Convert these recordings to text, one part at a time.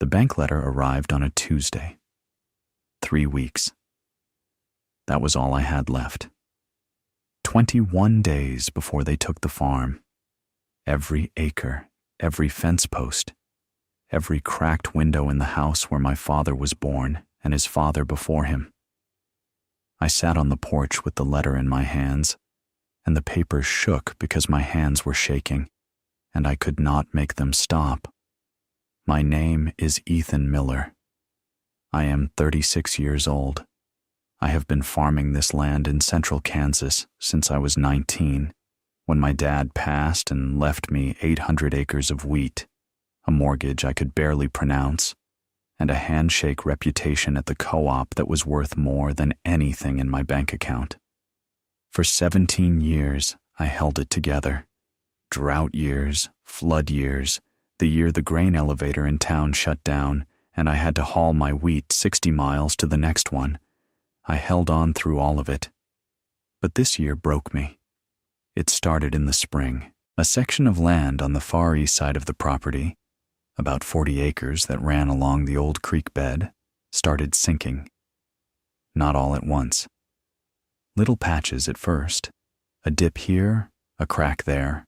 The bank letter arrived on a Tuesday. 3 weeks. That was all I had left. 21 days before they took the farm. Every acre, every fence post, every cracked window in the house where my father was born and his father before him. I sat on the porch with the letter in my hands, and the papers shook because my hands were shaking, and I could not make them stop. My name is Ethan Miller. I am 36 years old. I have been farming this land in central Kansas since I was 19, when my dad passed and left me 800 acres of wheat, a mortgage I could barely pronounce, and a handshake reputation at the co-op that was worth more than anything in my bank account. For 17 years, I held it together. Drought years, flood years, the year the grain elevator in town shut down and I had to haul my wheat 60 miles to the next one. I held on through all of it. But this year broke me. It started in the spring. A section of land on the far east side of the property, about 40 acres that ran along the old creek bed, started sinking. Not all at once. Little patches at first, a dip here, a crack there.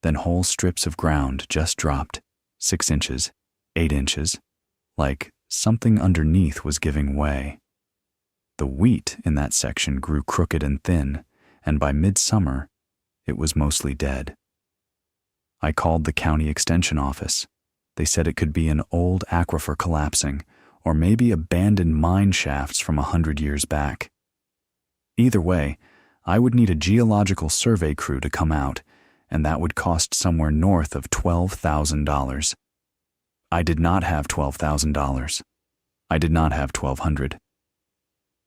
Then whole strips of ground just dropped, 6 inches, 8 inches, like something underneath was giving way. The wheat in that section grew crooked and thin, and by midsummer, it was mostly dead. I called the county extension office. They said it could be an old aquifer collapsing, or maybe abandoned mine shafts from 100 years back. Either way, I would need a geological survey crew to come out, and that would cost somewhere north of $12,000. I did not have $12,000. I did not have $1,200.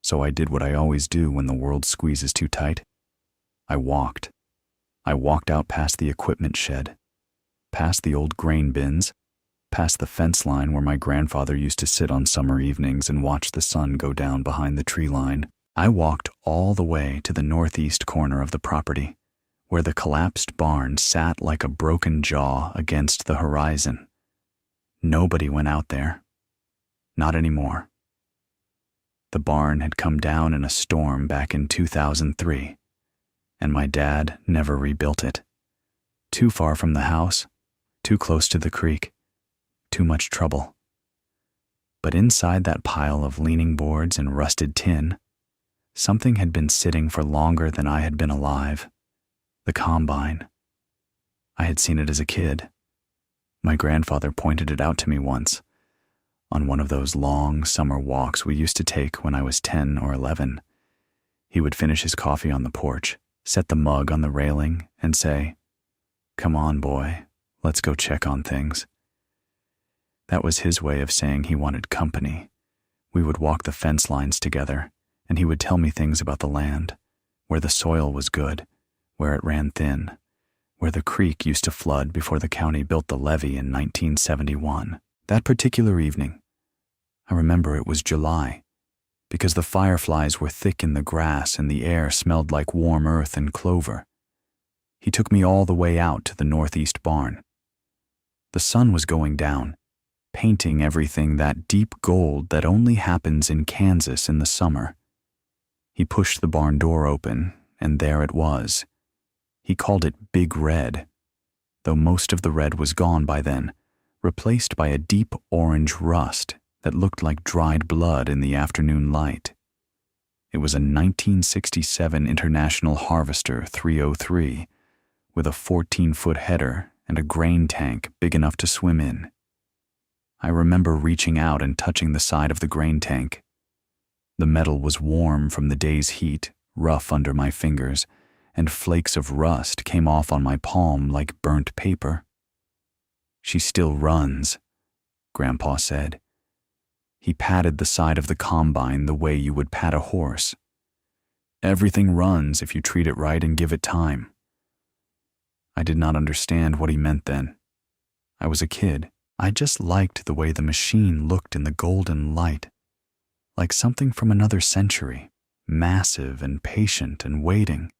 So I did what I always do when the world squeezes too tight. I walked. I walked out past the equipment shed, past the old grain bins, past the fence line where my grandfather used to sit on summer evenings and watch the sun go down behind the tree line. I walked all the way to the northeast corner of the property, where the collapsed barn sat like a broken jaw against the horizon. Nobody went out there. Not anymore. The barn had come down in a storm back in 2003, and my dad never rebuilt it. Too far from the house, too close to the creek, too much trouble. But inside that pile of leaning boards and rusted tin, something had been sitting for longer than I had been alive. The combine. I had seen it as a kid. My grandfather pointed it out to me once, on one of those long summer walks we used to take when I was 10 or 11. He would finish his coffee on the porch, set the mug on the railing, and say, "Come on, boy, let's go check on things." That was his way of saying he wanted company. We would walk the fence lines together, and he would tell me things about the land, where the soil was good, where it ran thin, where the creek used to flood before the county built the levee in 1971. That particular evening, I remember it was July, because the fireflies were thick in the grass and the air smelled like warm earth and clover. He took me all the way out to the northeast barn. The sun was going down, painting everything that deep gold that only happens in Kansas in the summer. He pushed the barn door open, and there it was. He called it Big Red, though most of the red was gone by then, replaced by a deep orange rust that looked like dried blood in the afternoon light. It was a 1967 International Harvester 303 with a 14-foot header and a grain tank big enough to swim in. I remember reaching out and touching the side of the grain tank. The metal was warm from the day's heat, rough under my fingers, and flakes of rust came off on my palm like burnt paper. "She still runs," Grandpa said. He patted the side of the combine the way you would pat a horse. "Everything runs if you treat it right and give it time." I did not understand what he meant then. I was a kid. I just liked the way the machine looked in the golden light, like something from another century, massive and patient and waiting.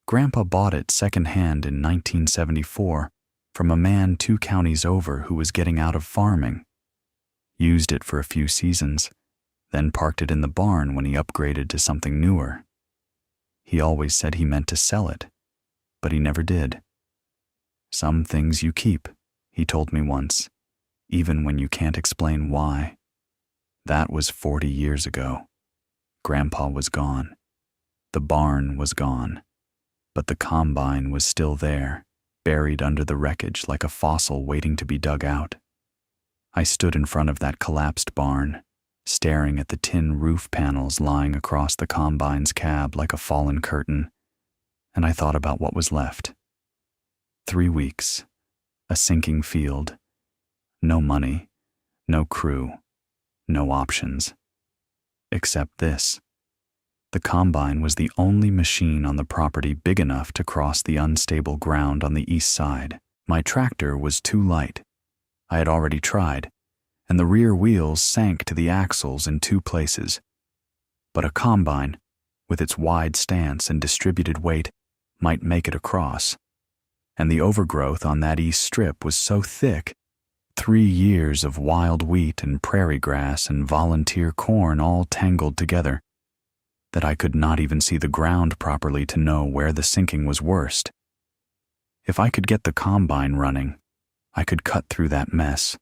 Grandpa bought it secondhand in 1974 from a man 2 counties over who was getting out of farming used it for a few seasons, then parked it in the barn when he upgraded to something newer. He always said he meant to sell it, but he never did. Some things you keep, he told me once, even when you can't explain why. That was 40 years ago. Grandpa was gone. The barn was gone. But the combine was still there, buried under the wreckage like a fossil waiting to be dug out. I stood in front of that collapsed barn, staring at the tin roof panels lying across the combine's cab like a fallen curtain, and I thought about what was left. 3 weeks, a sinking field, no money, no crew, no options. Except this. The combine was the only machine on the property big enough to cross the unstable ground on the east side. My tractor was too light. I had already tried, and the rear wheels sank to the axles in 2 places. But a combine, with its wide stance and distributed weight, might make it across. And the overgrowth on that east strip was so thick, 3 years of wild wheat and prairie grass and volunteer corn all tangled together, that I could not even see the ground properly to know where the sinking was worst. If I could get the combine running, I could cut through that mess.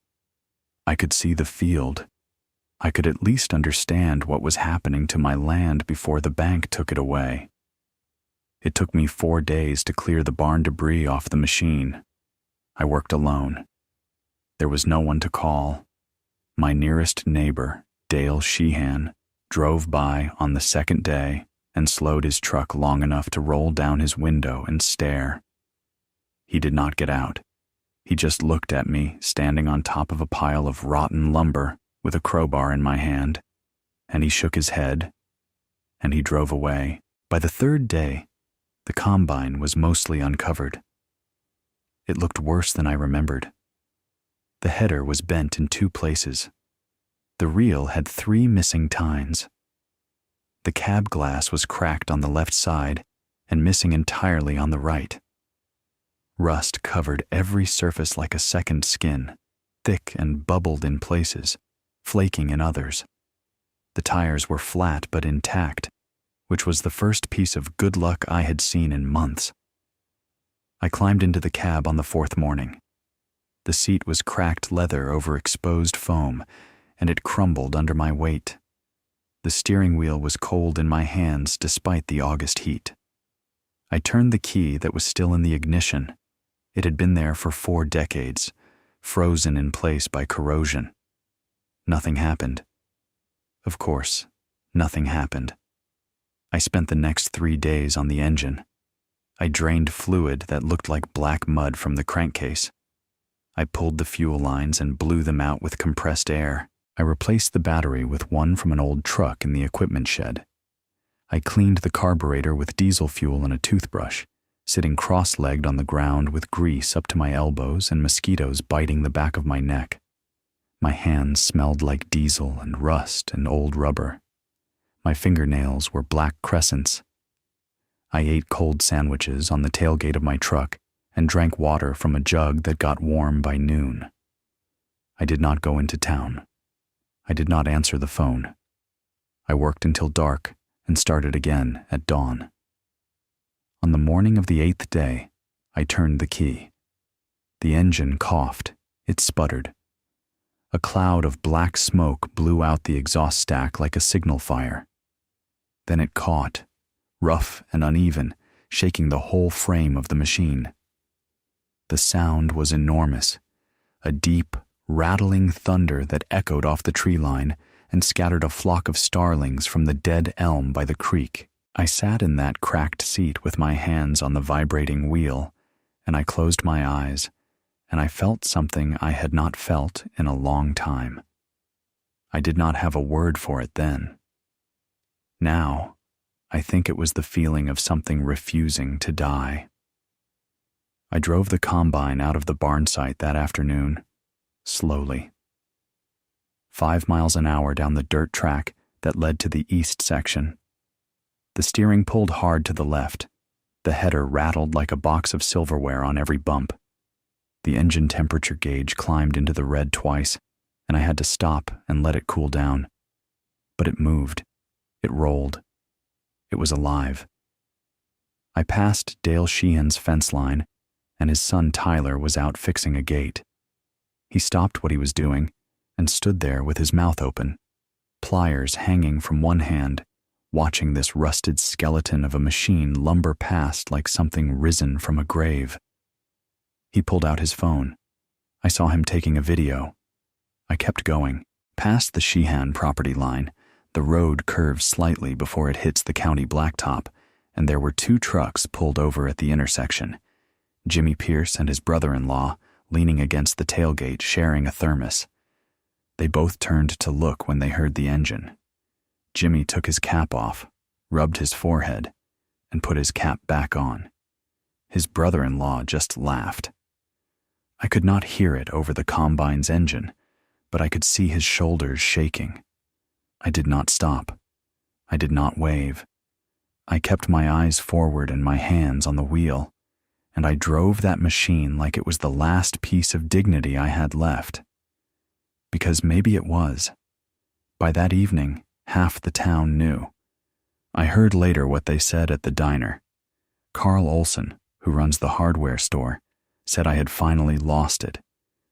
I could see the field. I could at least understand what was happening to my land before the bank took it away. It took me 4 days to clear the barn debris off the machine. I worked alone. There was no one to call. My nearest neighbor, Dale Sheehan, drove by on the 2nd day and slowed his truck long enough to roll down his window and stare. He did not get out. He just looked at me standing on top of a pile of rotten lumber with a crowbar in my hand, and he shook his head, and he drove away. By the 3rd day, the combine was mostly uncovered. It looked worse than I remembered. The header was bent in 2 places. The reel had 3 missing tines. The cab glass was cracked on the left side and missing entirely on the right. Rust covered every surface like a second skin, thick and bubbled in places, flaking in others. The tires were flat but intact, which was the first piece of good luck I had seen in months. I climbed into the cab on the 4th morning. The seat was cracked leather over exposed foam, and it crumbled under my weight. The steering wheel was cold in my hands despite the August heat. I turned the key that was still in the ignition. It had been there for 4 decades, frozen in place by corrosion. Nothing happened. Of course, nothing happened. I spent the next 3 days on the engine. I drained fluid that looked like black mud from the crankcase. I pulled the fuel lines and blew them out with compressed air. I replaced the battery with one from an old truck in the equipment shed. I cleaned the carburetor with diesel fuel and a toothbrush, sitting cross-legged on the ground with grease up to my elbows and mosquitoes biting the back of my neck. My hands smelled like diesel and rust and old rubber. My fingernails were black crescents. I ate cold sandwiches on the tailgate of my truck and drank water from a jug that got warm by noon. I did not go into town. I did not answer the phone. I worked until dark and started again at dawn. On the morning of the 8th day, I turned the key. The engine coughed. It sputtered. A cloud of black smoke blew out the exhaust stack like a signal fire. Then it caught, rough and uneven, shaking the whole frame of the machine. The sound was enormous, a deep, rattling thunder that echoed off the tree line and scattered a flock of starlings from the dead elm by the creek. I sat in that cracked seat with my hands on the vibrating wheel, and I closed my eyes, and I felt something I had not felt in a long time. I did not have a word for it then. Now, I think it was the feeling of something refusing to die. I drove the combine out of the barn site that afternoon, slowly. 5 miles an hour down the dirt track that led to the east section. The steering pulled hard to the left. The header rattled like a box of silverware on every bump. The engine temperature gauge climbed into the red twice, and I had to stop and let it cool down. But it moved. It rolled. It was alive. I passed Dale Sheehan's fence line, and his son Tyler was out fixing a gate. He stopped what he was doing and stood there with his mouth open, pliers hanging from one hand, watching this rusted skeleton of a machine lumber past like something risen from a grave. He pulled out his phone. I saw him taking a video. I kept going. Past the Sheehan property line, the road curves slightly before it hits the county blacktop, and there were 2 trucks pulled over at the intersection. Jimmy Pierce and his brother-in-law leaning against the tailgate sharing a thermos. They both turned to look when they heard the engine. Jimmy took his cap off, rubbed his forehead, and put his cap back on. His brother-in-law just laughed. I could not hear it over the combine's engine, but I could see his shoulders shaking. I did not stop. I did not wave. I kept my eyes forward and my hands on the wheel, and I drove that machine like it was the last piece of dignity I had left. Because maybe it was. By that evening, half the town knew. I heard later what they said at the diner. Carl Olson, who runs the hardware store, said I had finally lost it,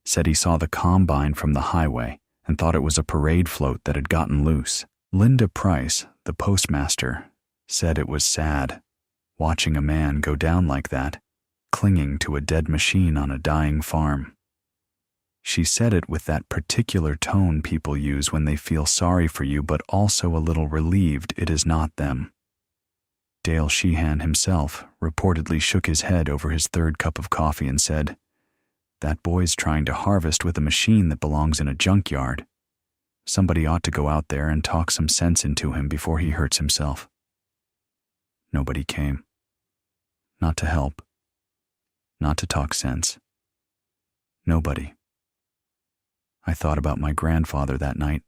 said he saw the combine from the highway and thought it was a parade float that had gotten loose. Linda Price, the postmaster, said it was sad, watching a man go down like that, clinging to a dead machine on a dying farm. She said it with that particular tone people use when they feel sorry for you but also a little relieved it is not them. Dale Sheehan himself reportedly shook his head over his 3rd cup of coffee and said, "That boy's trying to harvest with a machine that belongs in a junkyard. Somebody ought to go out there and talk some sense into him before he hurts himself." Nobody came. Not to help. Not to talk sense. Nobody. I thought about my grandfather that night,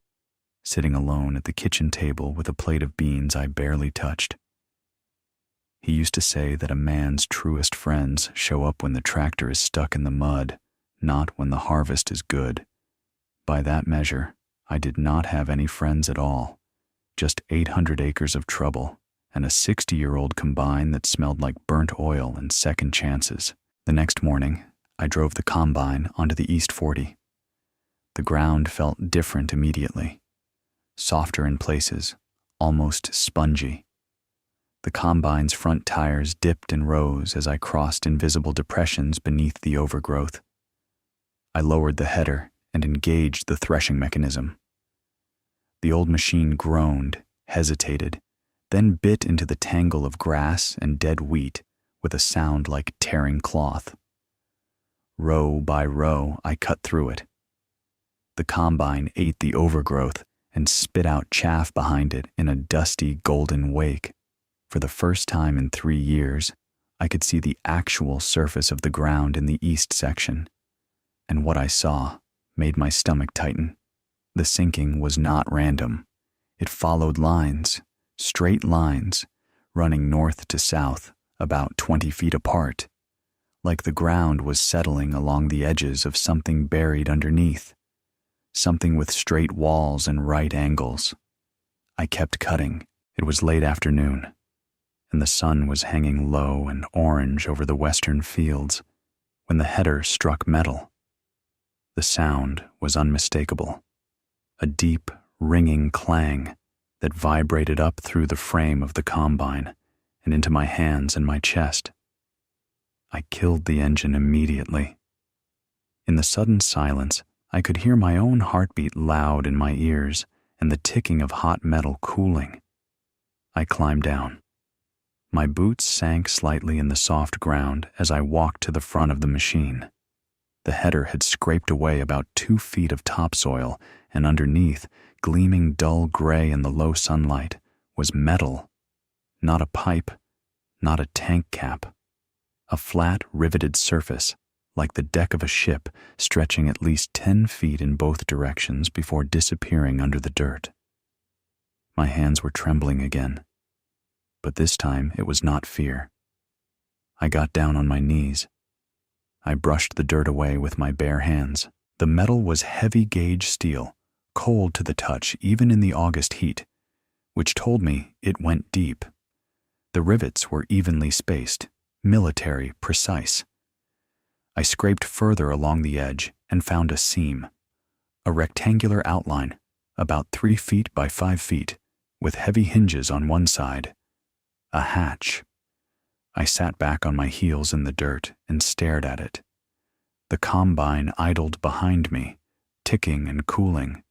sitting alone at the kitchen table with a plate of beans I barely touched. He used to say that a man's truest friends show up when the tractor is stuck in the mud, not when the harvest is good. By that measure, I did not have any friends at all, just 800 acres of trouble and a 60-year-old combine that smelled like burnt oil and second chances. The next morning, I drove the combine onto the East 40. The ground felt different immediately, softer in places, almost spongy. The combine's front tires dipped and rose as I crossed invisible depressions beneath the overgrowth. I lowered the header and engaged the threshing mechanism. The old machine groaned, hesitated, then bit into the tangle of grass and dead wheat with a sound like tearing cloth. Row by row, I cut through it. The combine ate the overgrowth and spit out chaff behind it in a dusty golden wake. For the first time in 3 years, I could see the actual surface of the ground in the east section, and what I saw made my stomach tighten. The sinking was not random. It followed lines, straight lines, running north to south, about 20 feet apart, like the ground was settling along the edges of something buried underneath, something with straight walls and right angles. I kept cutting. It was late afternoon, and the sun was hanging low and orange over the western fields when the header struck metal. The sound was unmistakable, a deep, ringing clang that vibrated up through the frame of the combine and into my hands and my chest. I killed the engine immediately. In the sudden silence, I could hear my own heartbeat loud in my ears and the ticking of hot metal cooling. I climbed down. My boots sank slightly in the soft ground as I walked to the front of the machine. The header had scraped away about 2 feet of topsoil, and underneath, gleaming dull gray in the low sunlight, was metal. Not a pipe, not a tank cap. A flat, riveted surface, like the deck of a ship, stretching at least 10 feet in both directions before disappearing under the dirt. My hands were trembling again, but this time it was not fear. I got down on my knees. I brushed the dirt away with my bare hands, The metal was heavy gauge steel, cold to the touch even in the August heat, which told me it went deep. The rivets were evenly spaced, military precise. I scraped further along the edge and found a seam, a rectangular outline, about 3 feet by 5 feet, with heavy hinges on one side. A hatch. I sat back on my heels in the dirt and stared at it. The combine idled behind me, ticking and cooling,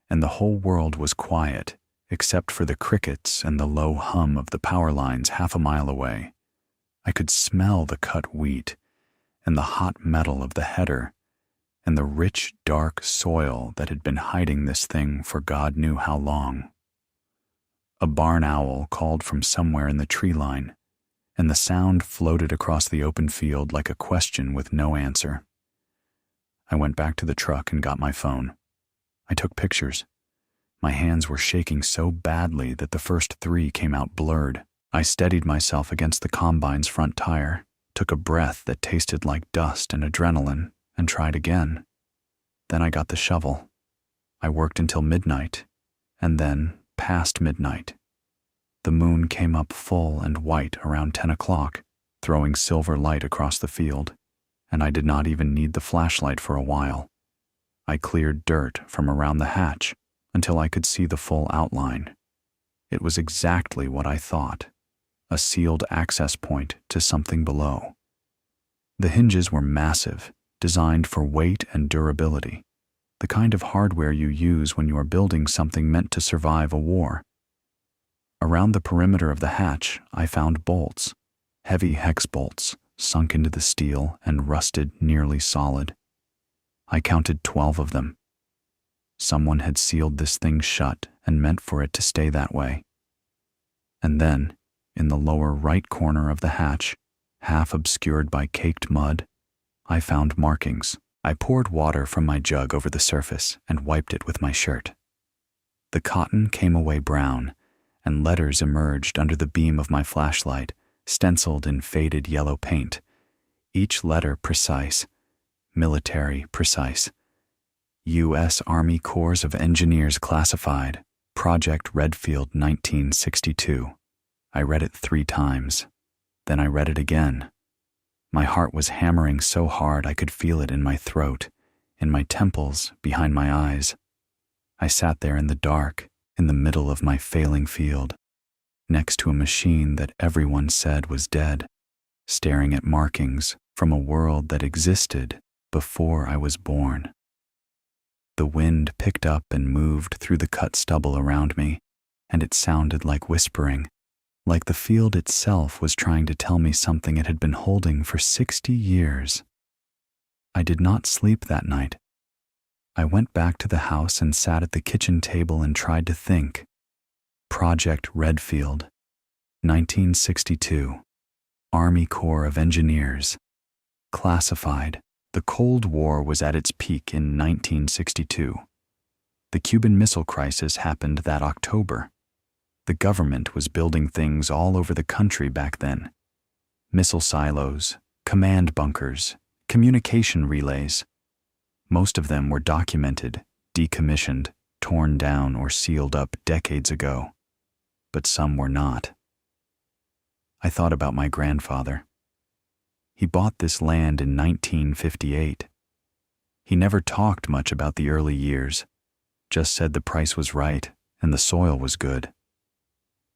and the whole world was quiet, except for the crickets and the low hum of the power lines half a mile away. I could smell the cut wheat, and the hot metal of the header, and the rich, dark soil that had been hiding this thing for God knew how long. A barn owl called from somewhere in the tree line, and the sound floated across the open field like a question with no answer. I went back to the truck and got my phone. I took pictures. My hands were shaking so badly that the first 3 came out blurred. I steadied myself against the combine's front tire, took a breath that tasted like dust and adrenaline, and tried again. Then I got the shovel. I worked until midnight, and then past midnight. The moon came up full and white around 10 o'clock, throwing silver light across the field, and I did not even need the flashlight for a while. I cleared dirt from around the hatch until I could see the full outline. It was exactly what I thought, a sealed access point to something below. The hinges were massive, designed for weight and durability, the kind of hardware you use when you are building something meant to survive a war. Around the perimeter of the hatch, I found bolts, heavy hex bolts, sunk into the steel and rusted nearly solid. I counted 12 of them. Someone had sealed this thing shut and meant for it to stay that way. And then, in the lower right corner of the hatch, half obscured by caked mud, I found markings. I poured water from my jug over the surface and wiped it with my shirt. The cotton came away brown, and letters emerged under the beam of my flashlight, stenciled in faded yellow paint, each letter precise, military precise. U.S. Army Corps of Engineers Classified, Project Redfield 1962. I read it 3 times. Then I read it again. My heart was hammering so hard I could feel it in my throat, in my temples, behind my eyes. I sat there in the dark, in the middle of my failing field, next to a machine that everyone said was dead, staring at markings from a world that existed before I was born. The wind picked up and moved through the cut stubble around me, and it sounded like whispering, like the field itself was trying to tell me something it had been holding for 60 years. I did not sleep that night. I went back to the house and sat at the kitchen table and tried to think. Project Redfield, 1962, Army Corps of Engineers, classified. The Cold War was at its peak in 1962. The Cuban Missile Crisis happened that October. The government was building things all over the country back then. Missile silos, command bunkers, communication relays. Most of them were documented, decommissioned, torn down, or sealed up decades ago. But some were not. I thought about my grandfather. He bought this land in 1958. He never talked much about the early years, just said the price was right and the soil was good.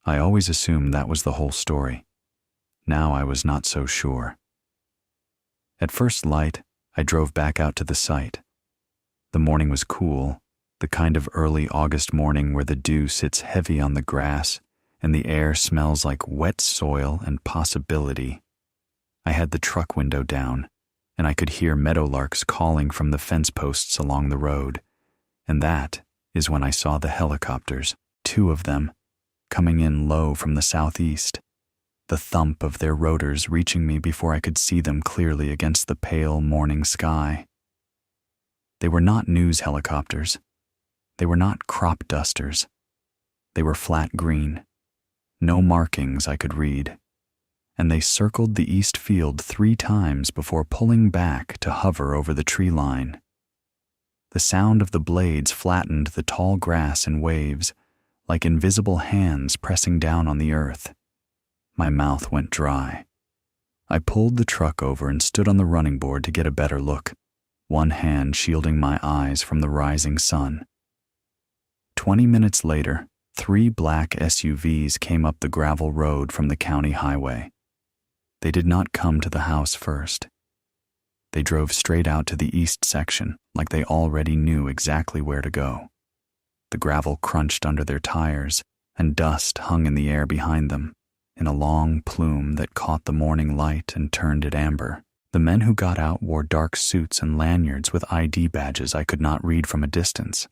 I always assumed that was the whole story. Now I was not so sure. At first light, I drove back out to the site. The morning was cool, the kind of early August morning where the dew sits heavy on the grass and the air smells like wet soil and possibility. I had the truck window down, and I could hear meadowlarks calling from the fence posts along the road, and that is when I saw the helicopters, 2 of them, coming in low from the southeast, the thump of their rotors reaching me before I could see them clearly against the pale morning sky. They were not news helicopters. They were not crop dusters. They were flat green. No markings I could read. And they circled the east field 3 times before pulling back to hover over the tree line. The sound of the blades flattened the tall grass in waves, like invisible hands pressing down on the earth. My mouth went dry. I pulled the truck over and stood on the running board to get a better look, one hand shielding my eyes from the rising sun. 20 minutes later, 3 black SUVs came up the gravel road from the county highway. They did not come to the house first. They drove straight out to the east section, like they already knew exactly where to go. The gravel crunched under their tires, and dust hung in the air behind them, in a long plume that caught the morning light and turned it amber. The men who got out wore dark suits and lanyards with ID badges I could not read from a distance.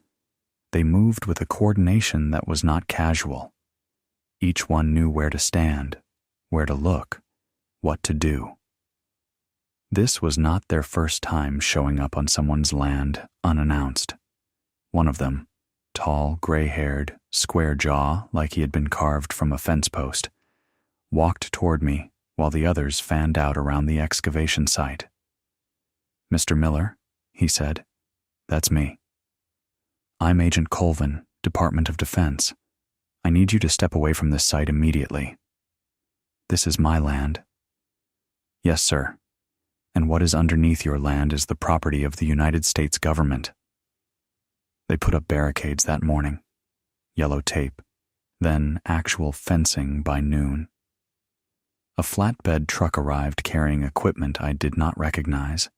They moved with a coordination that was not casual. Each one knew where to stand, where to look, what to do. This was not their first time showing up on someone's land unannounced. One of them, tall, gray-haired, square jaw like he had been carved from a fence post, walked toward me while the others fanned out around the excavation site. "Mr. Miller," he said, "that's me. I'm Agent Colvin, Department of Defense. I need you to step away from this site immediately. This is my land." "Yes, sir. And what is underneath your land is the property of the United States government." They put up barricades that morning, yellow tape, then actual fencing by noon. A flatbed truck arrived carrying equipment I did not recognize.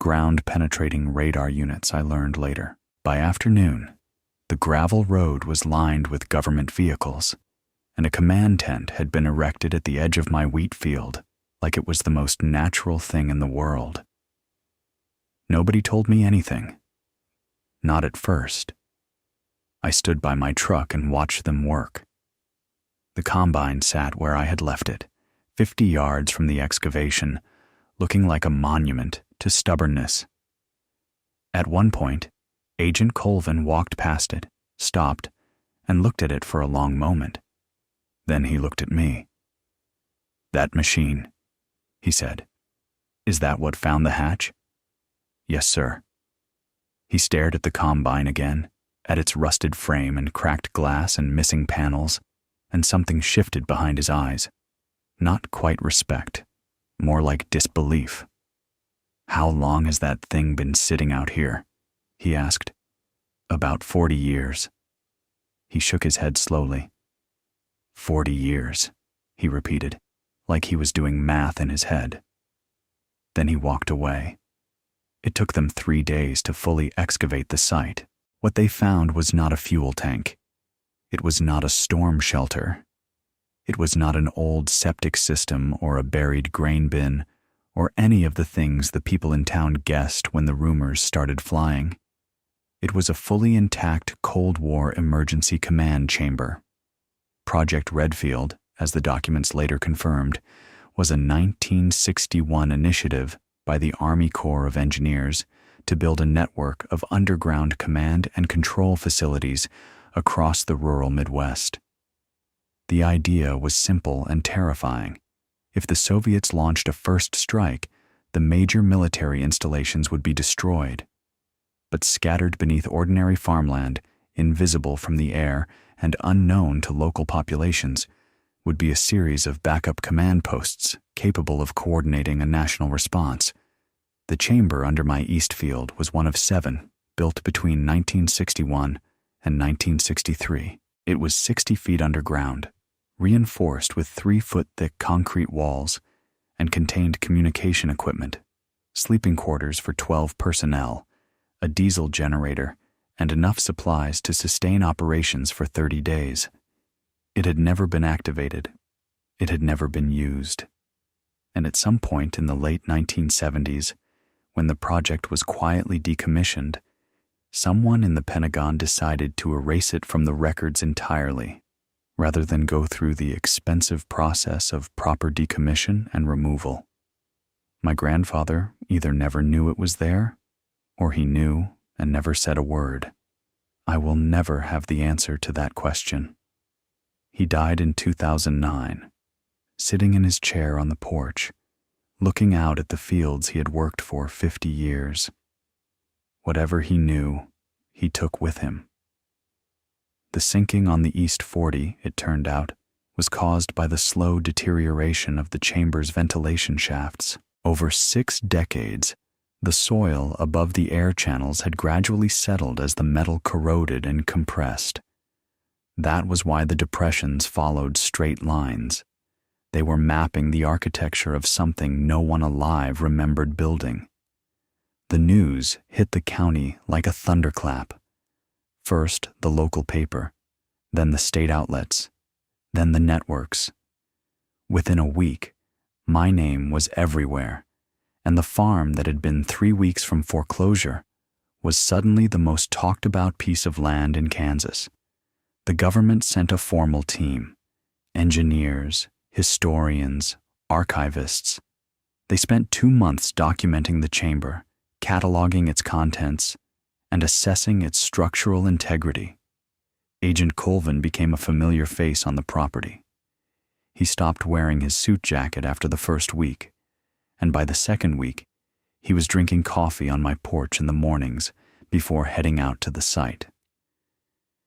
Ground-penetrating radar units, I learned later. By afternoon, the gravel road was lined with government vehicles, and a command tent had been erected at the edge of my wheat field, like it was the most natural thing in the world. Nobody told me anything. Not at first. I stood by my truck and watched them work. The combine sat where I had left it, 50 yards from the excavation, looking like a monument to stubbornness. At one point, Agent Colvin walked past it, stopped, and looked at it for a long moment. Then he looked at me. "That machine," he said. "Is that what found the hatch?" "Yes, sir." He stared at the combine again, at its rusted frame and cracked glass and missing panels, and something shifted behind his eyes. Not quite respect, more like disbelief. "How long has that thing been sitting out here?" he asked. "About 40 years. He shook his head slowly. 40 years, he repeated, like he was doing math in his head. Then he walked away. It took them 3 days to fully excavate the site. What they found was not a fuel tank. It was not a storm shelter. It was not an old septic system or a buried grain bin or any of the things the people in town guessed when the rumors started flying. It was a fully intact Cold War emergency command chamber. Project Redfield, as the documents later confirmed, was a 1961 initiative by the Army Corps of Engineers to build a network of underground command and control facilities across the rural Midwest. The idea was simple and terrifying. If the Soviets launched a first strike, the major military installations would be destroyed. But scattered beneath ordinary farmland, invisible from the air and unknown to local populations, would be a series of backup command posts capable of coordinating a national response. The chamber under my east field was one of 7, built between 1961 and 1963. It was 60 feet underground, reinforced with 3-foot-thick concrete walls, and contained communication equipment, sleeping quarters for 12 personnel, a diesel generator, and enough supplies to sustain operations for 30 days. It had never been activated. It had never been used. And at some point in the late 1970s, when the project was quietly decommissioned, someone in the Pentagon decided to erase it from the records entirely, rather than go through the expensive process of proper decommission and removal. My grandfather either never knew it was there, or he knew and never said a word. I will never have the answer to that question. He died in 2009, sitting in his chair on the porch, looking out at the fields he had worked for 50 years. Whatever he knew, he took with him. The sinking on the East 40, it turned out, was caused by the slow deterioration of the chamber's ventilation shafts. Over 6 decades, the soil above the air channels had gradually settled as the metal corroded and compressed. That was why the depressions followed straight lines. They were mapping the architecture of something no one alive remembered building. The news hit the county like a thunderclap. First, the local paper, then the state outlets, then the networks. Within a week, my name was everywhere, and the farm that had been 3 weeks from foreclosure was suddenly the most talked about piece of land in Kansas. The government sent a formal team, engineers, historians, archivists. They spent 2 months documenting the chamber, cataloging its contents, and assessing its structural integrity. Agent Colvin became a familiar face on the property. He stopped wearing his suit jacket after the first week, and by the second week, he was drinking coffee on my porch in the mornings before heading out to the site.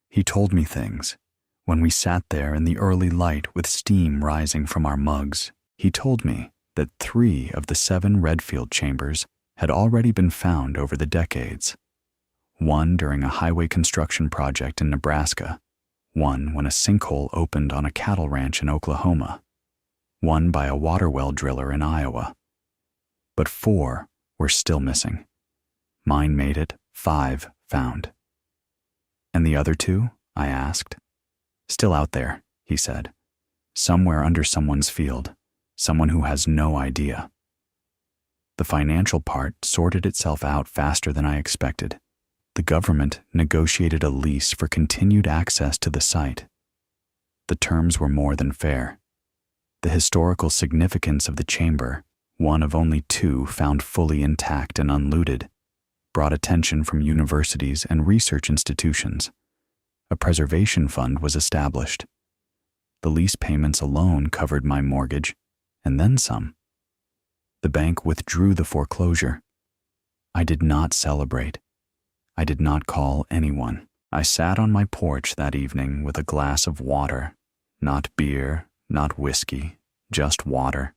He told me things. When we sat there in the early light with steam rising from our mugs, he told me that 3 of the 7 Redfield chambers had already been found over the decades. One during a highway construction project in Nebraska, one when a sinkhole opened on a cattle ranch in Oklahoma, one by a water well driller in Iowa. But 4 were still missing. Mine made it, 5 found. And the other 2? I asked. Still out there, he said. Somewhere under someone's field, someone who has no idea. The financial part sorted itself out faster than I expected. The government negotiated a lease for continued access to the site. The terms were more than fair. The historical significance of the chamber, one of only 2 found fully intact and unlooted, brought attention from universities and research institutions. A preservation fund was established. The lease payments alone covered my mortgage, and then some. The bank withdrew the foreclosure. I did not celebrate. I did not call anyone. I sat on my porch that evening with a glass of water, not beer, not whiskey, just water,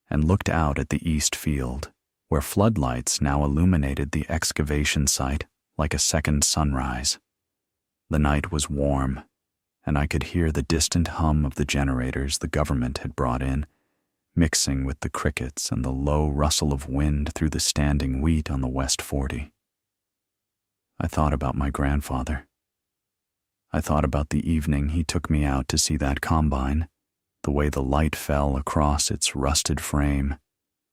and looked out at the east field, where floodlights now illuminated the excavation site like a second sunrise. The night was warm, and I could hear the distant hum of the generators the government had brought in, mixing with the crickets and the low rustle of wind through the standing wheat on the West 40. I thought about my grandfather. I thought about the evening he took me out to see that combine, the way the light fell across its rusted frame,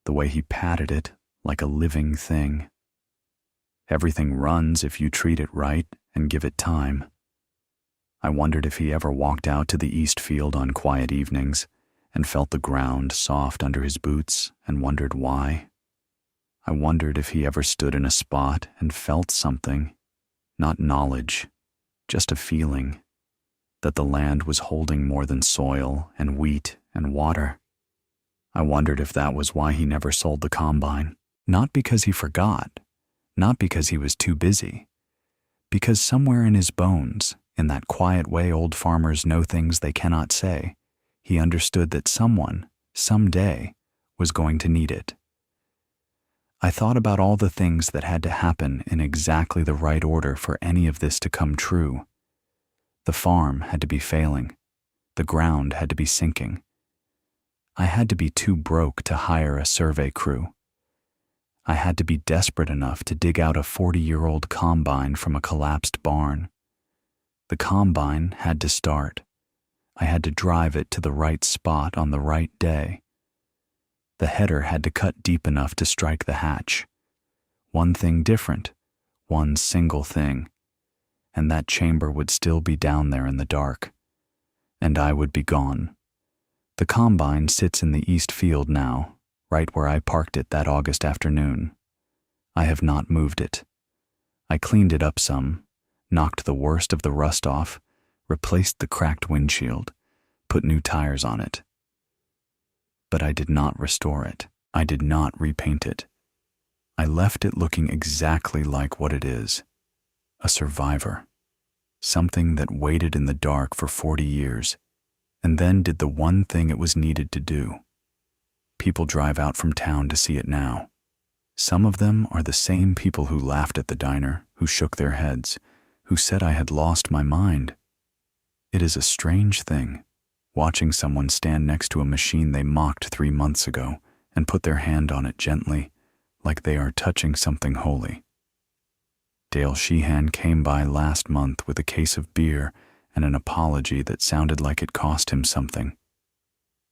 the way he patted it like a living thing. Everything runs if you treat it right and give it time. I wondered if he ever walked out to the east field on quiet evenings and felt the ground soft under his boots and wondered why. I wondered if he ever stood in a spot and felt something, not knowledge, just a feeling, that the land was holding more than soil and wheat and water. I wondered if that was why he never sold the combine, not because he forgot, not because he was too busy, because somewhere in his bones, in that quiet way old farmers know things they cannot say, he understood that someone, someday, was going to need it. I thought about all the things that had to happen in exactly the right order for any of this to come true. The farm had to be failing. The ground had to be sinking. I had to be too broke to hire a survey crew. I had to be desperate enough to dig out a 40-year-old combine from a collapsed barn. The combine had to start. I had to drive it to the right spot on the right day. The header had to cut deep enough to strike the hatch. One thing different, one single thing, and that chamber would still be down there in the dark, and I would be gone. The combine sits in the east field now, right where I parked it that August afternoon. I have not moved it. I cleaned it up some, knocked the worst of the rust off, replaced the cracked windshield, put new tires on it. But I did not restore it. I did not repaint it. I left it looking exactly like what it is, a survivor, something that waited in the dark for 40 years, and then did the one thing it was needed to do. People drive out from town to see it now. Some of them are the same people who laughed at the diner, who shook their heads, who said I had lost my mind. It is a strange thing, watching someone stand next to a machine they mocked 3 months ago and put their hand on it gently, like they are touching something holy. Dale Sheehan came by last month with a case of beer and an apology that sounded like it cost him something.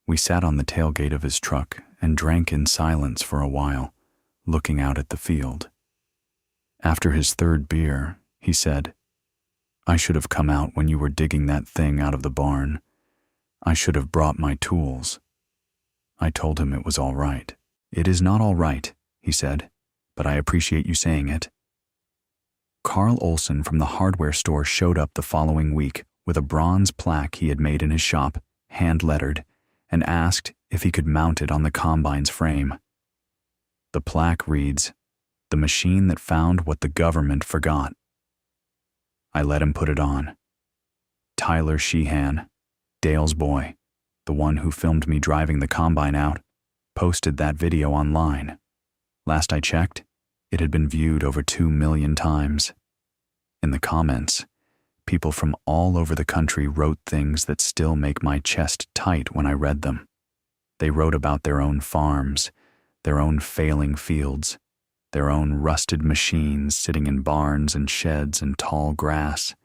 We sat on the tailgate of his truck and drank in silence for a while, looking out at the field. After his third beer, he said, "I should have come out when you were digging that thing out of the barn. I should have brought my tools." I told him it was all right. "It is not all right," he said, "but I appreciate you saying it." Carl Olson from the hardware store showed up the following week with a bronze plaque he had made in his shop, hand-lettered, and asked if he could mount it on the combine's frame. The plaque reads, "The machine that found what the government forgot." I let him put it on. Tyler Sheehan, Dale's boy, the one who filmed me driving the combine out, posted that video online. Last I checked, it had been viewed over 2 million times. In the comments, people from all over the country wrote things that still make my chest tight when I read them. They wrote about their own farms, their own failing fields, their own rusted machines sitting in barns and sheds and tall grass.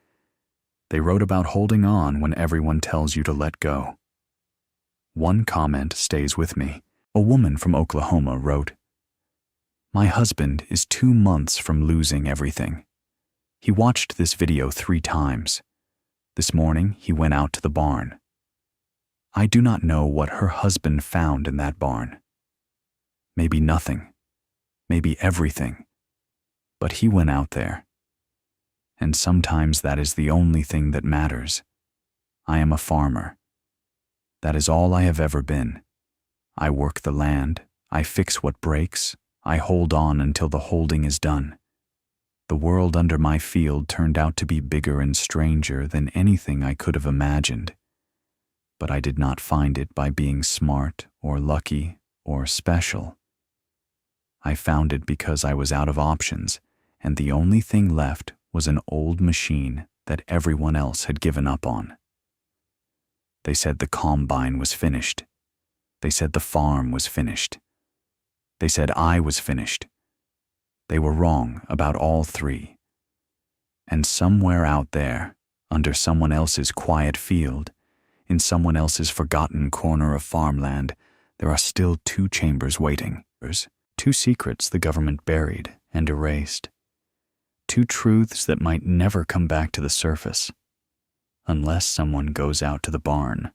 They wrote about holding on when everyone tells you to let go. One comment stays with me. A woman from Oklahoma wrote, "My husband is 2 months from losing everything. He watched this video 3 times. This morning he went out to the barn. I do not know what her husband found in that barn. Maybe nothing, maybe everything, but he went out there. And sometimes that is the only thing that matters. I am a farmer. That is all I have ever been. I work the land, I fix what breaks, I hold on until the holding is done. The world under my field turned out to be bigger and stranger than anything I could have imagined. But I did not find it by being smart or lucky or special. I found it because I was out of options, and the only thing left was an old machine that everyone else had given up on." They said the combine was finished. They said the farm was finished. They said I was finished. They were wrong about all 3. And somewhere out there, under someone else's quiet field, in someone else's forgotten corner of farmland, there are still 2 chambers waiting. 2 secrets the government buried and erased. 2 truths that might never come back to the surface, unless someone goes out to the barn